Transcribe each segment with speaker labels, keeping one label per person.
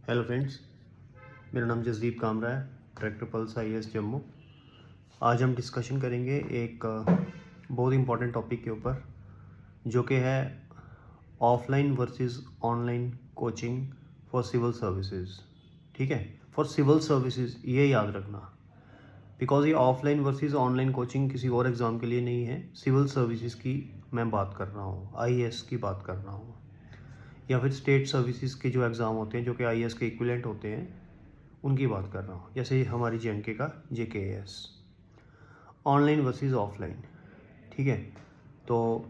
Speaker 1: Hello friends, मेरा नाम जसदीप कामरा है, डायरेक्टर पल्स IAS जम्मू। आज हम डिस्कशन करेंगे एक बहुत इंपॉर्टेंट टॉपिक के ऊपर, जो कि है offline versus online coaching for civil services. ठीक है, फॉर सिविल सर्विसेज ये याद रखना, बिकॉज ये ऑफलाइन वर्सेस ऑनलाइन कोचिंग किसी और एग्ज़ाम के लिए नहीं है। सिविल सर्विसेज की मैं बात कर रहा हूँ, IAS की बात कर रहा हूँ, या फिर स्टेट सर्विसेज के जो एग्ज़ाम होते हैं जो कि IAS के इक्विवेलेंट होते हैं, उनकी बात कर रहा हूँ। जैसे हमारी JNK का JKAS, ऑनलाइन वर्सेस ऑफलाइन। ठीक है, तो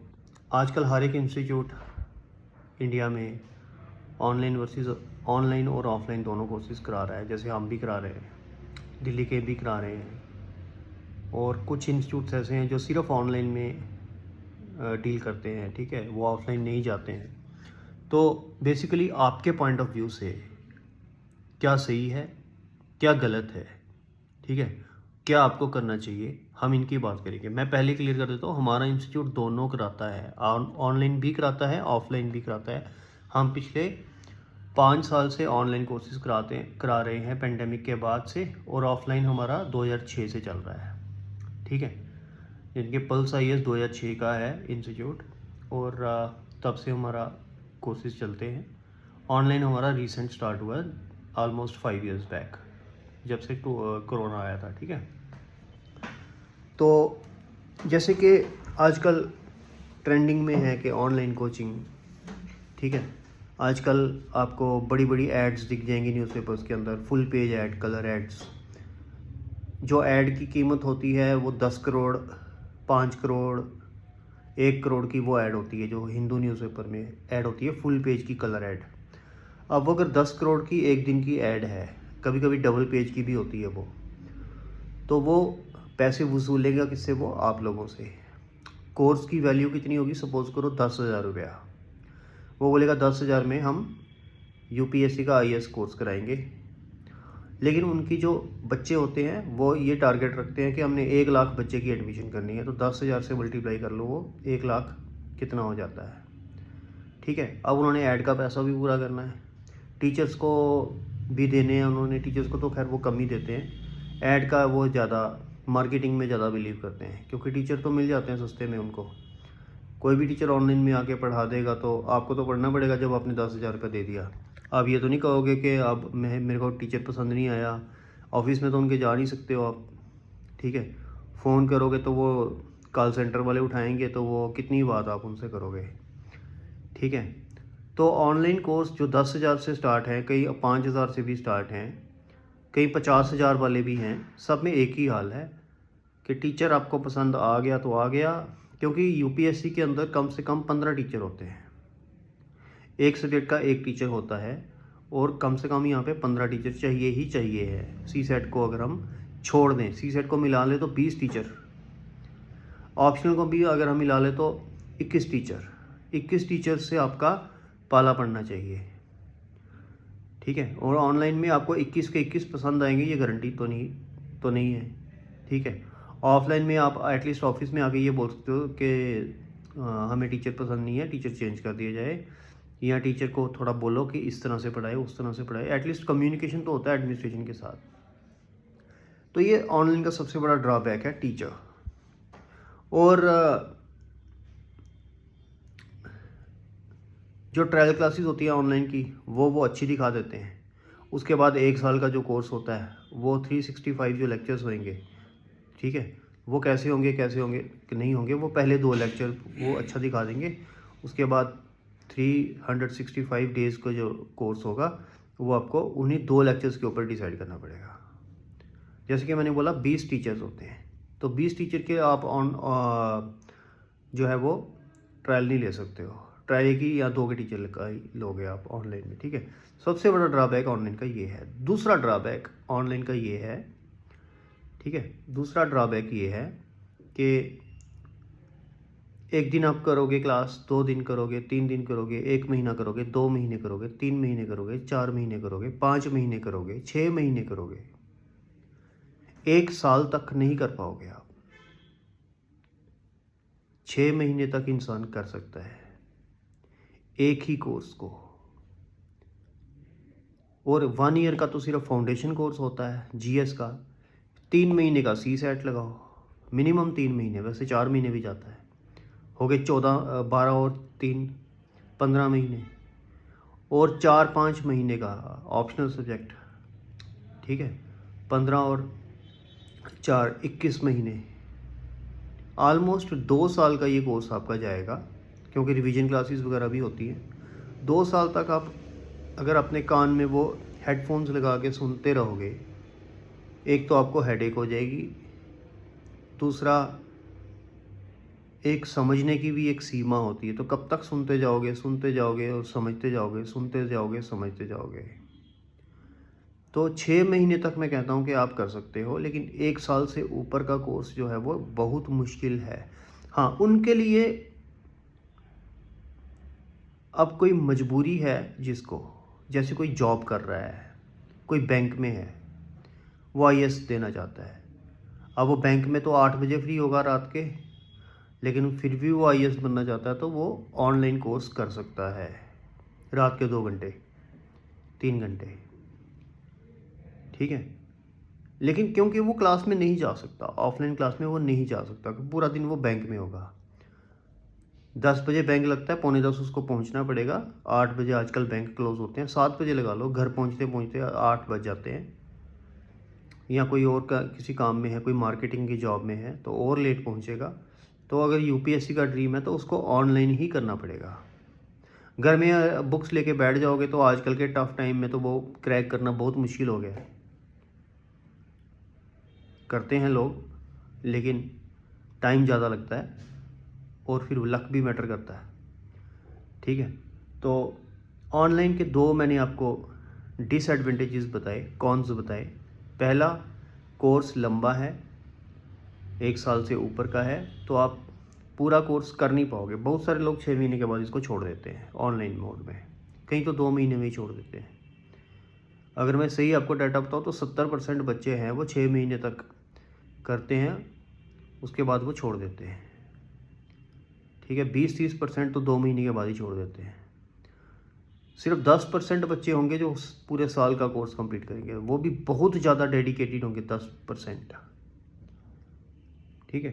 Speaker 1: आजकल हर एक इंस्टीट्यूट इंडिया में ऑनलाइन वर्सेस ऑनलाइन और ऑफलाइन दोनों कोर्सेज करा रहा है। जैसे हम भी करा रहे हैं, दिल्ली के भी करा रहे हैं, और कुछ इंस्टीट्यूट्स ऐसे हैं जो सिर्फ ऑनलाइन में डील करते हैं। ठीक है, वो ऑफलाइन नहीं जाते हैं। तो बेसिकली आपके पॉइंट ऑफ व्यू से क्या सही है, क्या गलत है, ठीक है, क्या आपको करना चाहिए, हम इनकी बात करेंगे। मैं पहले क्लियर कर देता हूँ, हमारा इंस्टीट्यूट दोनों कराता है, ऑनलाइन भी कराता है, ऑफलाइन भी कराता है। हम पिछले 5 साल से ऑनलाइन कोर्सेज करा रहे हैं पेंडेमिक के बाद से, और ऑफलाइन हमारा 2006 से चल रहा है। ठीक है, जिनके पल्स IAS 2006 का है इंस्टीट्यूट, और तब से हमारा कोर्सेज चलते हैं। ऑनलाइन हमारा रिसेंट स्टार्ट हुआ है ऑलमोस्ट 5 इयर्स बैक, जब से कोरोना आया था। ठीक है, तो जैसे कि आजकल ट्रेंडिंग में है कि ऑनलाइन कोचिंग, ठीक है, आजकल आपको बड़ी बड़ी एड्स दिख जाएंगी न्यूज़पेपर्स के अंदर, full page ad, colour ads. जो ऐड की कीमत होती है वो 10 करोड़, 5 करोड़, 1 करोड़ की वो ऐड होती है, जो हिंदू न्यूज़पेपर में ऐड होती है, फुल पेज की कलर ऐड। अब अगर 10 करोड़ की एक दिन की ऐड है, कभी कभी डबल पेज की भी होती है वो, तो वो पैसे वसूलेगा किससे? वो आप लोगों से। कोर्स की वैल्यू कितनी होगी? सपोज़ करो 10,000 रुपया। वो बोलेगा 10,000 में हम UPSC का IAS कोर्स कराएंगे। लेकिन उनकी जो बच्चे होते हैं वो ये टारगेट रखते हैं कि हमने 1 लाख बच्चे की एडमिशन करनी है, तो 10,000 से मल्टीप्लाई कर लो, वो 1 लाख कितना हो जाता है। ठीक है, अब उन्होंने ऐड का पैसा भी पूरा करना है, टीचर्स को भी देने हैं उन्होंने। टीचर्स को तो खैर वो कम ही देते हैं, ऐड का वो ज़्यादा मार्केटिंग में ज़्यादा बिलीव करते हैं, क्योंकि टीचर तो मिल जाते हैं सस्ते में उनको। कोई भी टीचर ऑनलाइन में आके पढ़ा देगा, तो आपको तो पढ़ना पड़ेगा जब आपने 10,000 रुपये दे दिया। आप ये तो नहीं कहोगे कि अब मेरे को टीचर पसंद नहीं आया, ऑफिस में तो उनके जा नहीं सकते हो आप। ठीक है, फ़ोन करोगे तो वो कॉल सेंटर वाले उठाएंगे, तो वो कितनी बात आप उनसे करोगे। ठीक है, तो ऑनलाइन कोर्स जो 10,000 से स्टार्ट है, कई 5,000 से भी स्टार्ट हैं, कई 50,000 वाले भी हैं। सब में एक ही हाल है कि टीचर आपको पसंद आ गया तो आ गया, क्योंकि UPSC के अंदर कम से कम 15 टीचर होते हैं, एक सब्जेक्ट का एक टीचर होता है, और कम से कम यहाँ पे 15 टीचर चाहिए ही चाहिए है। CSET को अगर हम छोड़ दें, CSET को मिला ले तो 20 टीचर, ऑप्शनल को भी अगर हम मिला ले तो 21 टीचर। 21 टीचर से आपका पाला पड़ना चाहिए। ठीक है, और ऑनलाइन में आपको 21 के 21 पसंद आएंगे ये गारंटी तो नहीं है। ठीक है, ऑफलाइन में आप एटलीस्ट ऑफिस में आके ये बोल सकते हो कि हमें टीचर पसंद नहीं है, टीचर चेंज कर दिया जाए, या टीचर को थोड़ा बोलो कि इस तरह से पढ़ाए, उस तरह से पढ़ाए। एटलीस्ट कम्युनिकेशन तो होता है एडमिनिस्ट्रेशन के साथ। तो ये ऑनलाइन का सबसे बड़ा ड्रॉबैक है, टीचर। और जो ट्रायल क्लासेस होती है ऑनलाइन की, वो अच्छी दिखा देते हैं। उसके बाद 1 साल का जो कोर्स होता है, वो 365 जो लेक्चर्स होंगे, ठीक है, वो कैसे होंगे कि नहीं होंगे, वो पहले 2 लेक्चर वो अच्छा दिखा देंगे। उसके बाद 365 डेज़ का जो कोर्स होगा, वो आपको उन्हीं 2 लेक्चर्स के ऊपर डिसाइड करना पड़ेगा। जैसे कि मैंने बोला 20 टीचर्स होते हैं, तो 20 टीचर के आप जो है वो ट्रायल नहीं ले सकते हो। ट्रायल एक ही या 2 के टीचर का ही लोगे आप ऑनलाइन में। ठीक है, सबसे बड़ा ड्रॉबैक ऑनलाइन का ये है। दूसरा ड्रॉबैक ऑनलाइन का ये है, ठीक है, दूसरा ड्रॉबैक ये है कि एक दिन आप करोगे क्लास, 2 दिन करोगे, 3 दिन करोगे, 1 महीना करोगे, 2 महीने करोगे, 3 महीने करोगे, 4 महीने करोगे, 5 महीने करोगे, 6 महीने करोगे, 1 साल तक नहीं कर पाओगे आप। 6 महीने तक इंसान कर सकता है एक ही कोर्स को, और 1 ईयर का तो सिर्फ फाउंडेशन कोर्स होता है जीएस का। 3 महीने का सी सेट लगाओ, मिनिमम 3 महीने, वैसे 4 महीने भी जाता है। हो गए 12 और 3 15 महीने, और 4-5 महीने का ऑप्शनल सब्जेक्ट, ठीक है। 15 और 4 21 महीने, ऑलमोस्ट 2 साल का ये कोर्स आपका जाएगा, क्योंकि रिवीजन क्लासेस वगैरह भी होती हैं। 2 साल तक आप अगर अपने कान में वो हेडफोन्स लगा के सुनते रहोगे, एक तो आपको हेडेक हो जाएगी, दूसरा एक समझने की भी एक सीमा होती है। तो कब तक सुनते जाओगे और समझते जाओगे, सुनते जाओगे समझते जाओगे। तो 6 महीने तक मैं कहता हूँ कि आप कर सकते हो, लेकिन 1 साल से ऊपर का कोर्स जो है वो बहुत मुश्किल है। हाँ, उनके लिए अब कोई मजबूरी है जिसको, जैसे कोई जॉब कर रहा है, कोई बैंक में है, वो आईएएस देना चाहता है। अब वो बैंक में तो 8 बजे फ्री होगा रात के, लेकिन फिर भी वो आईएएस बनना चाहता है तो वो ऑनलाइन कोर्स कर सकता है, रात के 2 घंटे 3 घंटे, ठीक है। लेकिन क्योंकि वो क्लास में नहीं जा सकता, ऑफलाइन क्लास में वो नहीं जा सकता, क्योंकि पूरा दिन वो बैंक में होगा। 10 बजे बैंक लगता है, 9:45 उसको पहुंचना पड़ेगा। 8 बजे आजकल बैंक क्लोज होते हैं, 7 बजे लगा लो, घर पहुंचते पहुंचते 8 बज जाते हैं। या कोई और किसी काम में है, कोई मार्केटिंग की जॉब में है तो और लेट पहुंचेगा। तो अगर यूपीएससी का ड्रीम है तो उसको ऑनलाइन ही करना पड़ेगा। घर में बुक्स लेके बैठ जाओगे तो आजकल के टफ टाइम में तो वो क्रैक करना बहुत मुश्किल हो गया है। करते हैं लोग, लेकिन टाइम ज़्यादा लगता है और फिर लक भी मैटर करता है, ठीक है। तो ऑनलाइन के 2 मैंने आपको डिसएडवांटेजेस बताए, कॉन्स बताए। पहला, कोर्स लंबा है, 1 साल से ऊपर का है, तो आप पूरा कोर्स कर नहीं पाओगे। बहुत सारे लोग 6 महीने के बाद इसको छोड़ देते हैं ऑनलाइन मोड में, कहीं तो 2 महीने में ही छोड़ देते हैं। अगर मैं सही आपको डाटा बताऊँ तो 70% बच्चे हैं वो 6 महीने तक करते हैं, उसके बाद वो छोड़ देते हैं, ठीक है। 20-30% तो 2 महीने के बाद ही छोड़ देते हैं। सिर्फ 10% बच्चे होंगे जो पूरे साल का कोर्स कंप्लीट करेंगे, वो भी बहुत ज़्यादा डेडिकेटेड होंगे, 10%, ठीक है।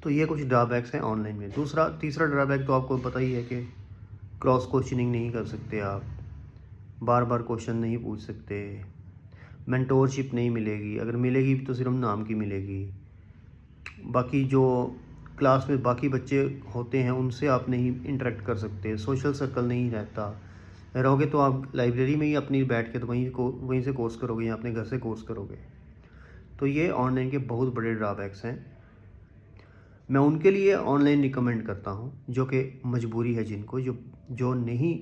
Speaker 1: तो ये कुछ ड्रॉबैक्स हैं ऑनलाइन में। तीसरा ड्रॉबैक तो आपको पता ही है कि क्रॉस क्वेश्चनिंग नहीं कर सकते आप, बार बार क्वेश्चन नहीं पूछ सकते, मेंटोरशिप नहीं मिलेगी, अगर मिलेगी तो सिर्फ नाम की मिलेगी। बाकी जो क्लास में बाकी बच्चे होते हैं उनसे आप नहीं इंटरेक्ट कर सकते, सोशल सर्कल नहीं रहता। रहोगे तो आप लाइब्रेरी में ही अपनी बैठ के तो वहीं से कोर्स करोगे या अपने घर से कोर्स करोगे। तो ये ऑनलाइन के बहुत बड़े ड्रॉबैक्स हैं। मैं उनके लिए ऑनलाइन रिकमेंड करता हूँ जो कि मजबूरी है, जिनको जो नहीं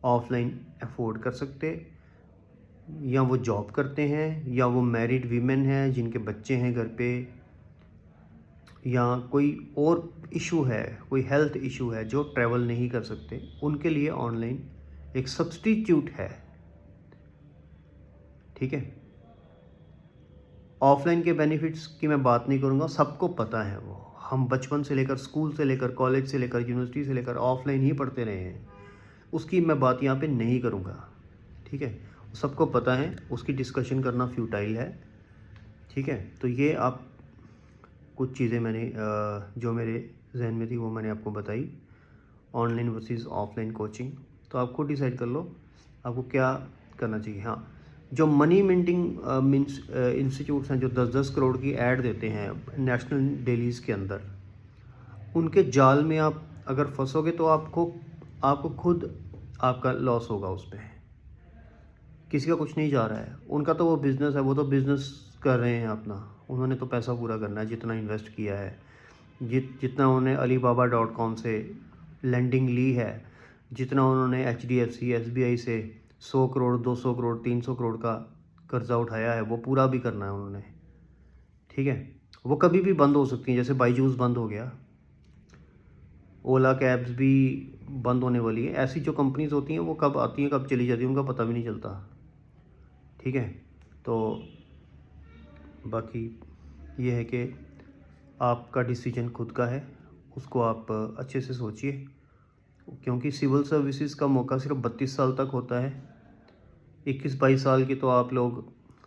Speaker 1: ऑफलाइन अफोर्ड कर सकते, या वो जॉब करते हैं, या वो मैरिड वीमेन हैं जिनके बच्चे हैं घर पे, या कोई और इशू है, कोई हेल्थ इशू है जो ट्रैवल नहीं कर सकते, उनके लिए ऑनलाइन एक सब्स्टिट्यूट है, ठीक है। ऑफलाइन के बेनिफिट्स की मैं बात नहीं करूँगा, सबको पता है वो। हम बचपन से लेकर, स्कूल से लेकर, कॉलेज से लेकर, यूनिवर्सिटी से लेकर ऑफलाइन ही पढ़ते रहे हैं, उसकी मैं बात यहाँ पे नहीं करूँगा, ठीक है। सबको पता है, उसकी डिस्कशन करना फ्यूटाइल है, ठीक है। तो ये आप कुछ चीज़ें मैंने जो मेरे जहन में थी वो मैंने आपको बताई, ऑनलाइन वर्सेस ऑफलाइन कोचिंग। तो आप खुद डिसाइड कर लो आपको क्या करना चाहिए। हाँ, जो मनी मिंटिंग मीन्स इंस्टीट्यूट्स हैं जो 10-10 करोड़ की ऐड देते हैं नेशनल डेलीज़ के अंदर, उनके जाल में आप अगर फंसोगे तो आपको खुद आपका लॉस होगा। उस पर किसी का कुछ नहीं जा रहा है, उनका तो वो बिज़नेस है, वो तो बिज़नेस कर रहे हैं अपना, उन्होंने तो पैसा पूरा करना है जितना इन्वेस्ट किया है, जितना उन्होंने alibaba.com से लैंडिंग ली है, जितना उन्होंने HDFC SBI से 100 करोड़ 200 करोड़ 300 करोड़ का कर्जा उठाया है, वो पूरा भी करना है उन्होंने, ठीक है। वो कभी भी बंद हो सकती हैं, जैसे बाईजूस बंद हो गया, ओला कैब्स भी बंद होने वाली है। ऐसी जो कंपनीज होती हैं वो कब आती हैं कब चली जाती हैं उनका पता भी नहीं चलता, ठीक है। तो बाकी ये है कि आपका डिसीजन खुद का है, उसको आप अच्छे से सोचिए, क्योंकि सिविल सर्विसेज का मौका सिर्फ 32 साल तक होता है। 21-22 साल के तो आप लोग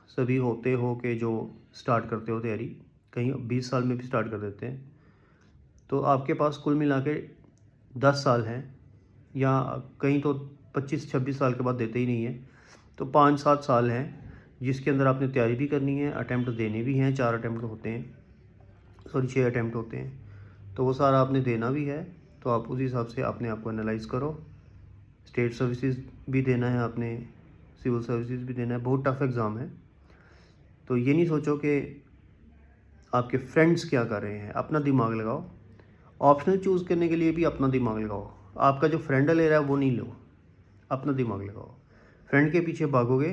Speaker 1: सभी होते हो कि जो स्टार्ट करते हो तैयारी, कहीं 20 साल में भी स्टार्ट कर देते हैं। तो आपके पास कुल मिला के 10 साल हैं, या कहीं तो 25-26 साल के बाद देते ही नहीं है। तो 5-7 साल हैं जिसके अंदर आपने तैयारी भी करनी है, अटैम्प्ट देने भी हैं। 4 अटैम्प्ट होते हैं, सॉरी 6 अटैम्प्ट होते हैं, तो वो सारा आपने देना भी है। तो आप उस हिसाब से अपने आप को एनालाइज़ करो। स्टेट सर्विसेज भी देना है आपने, सिविल सर्विसेज भी देना है। बहुत टफ एग्ज़ाम है। तो ये नहीं सोचो कि आपके फ्रेंड्स क्या कर रहे हैं, अपना दिमाग लगाओ। ऑप्शनल चूज़ करने के लिए भी अपना दिमाग लगाओ। आपका जो फ्रेंड ले रहा है वो नहीं लो, अपना दिमाग लगाओ। फ्रेंड के पीछे भागोगे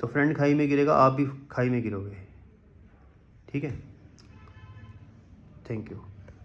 Speaker 1: तो फ्रेंड खाई में गिरेगा, आप भी खाई में गिरोगे। ठीक है, थैंक यू।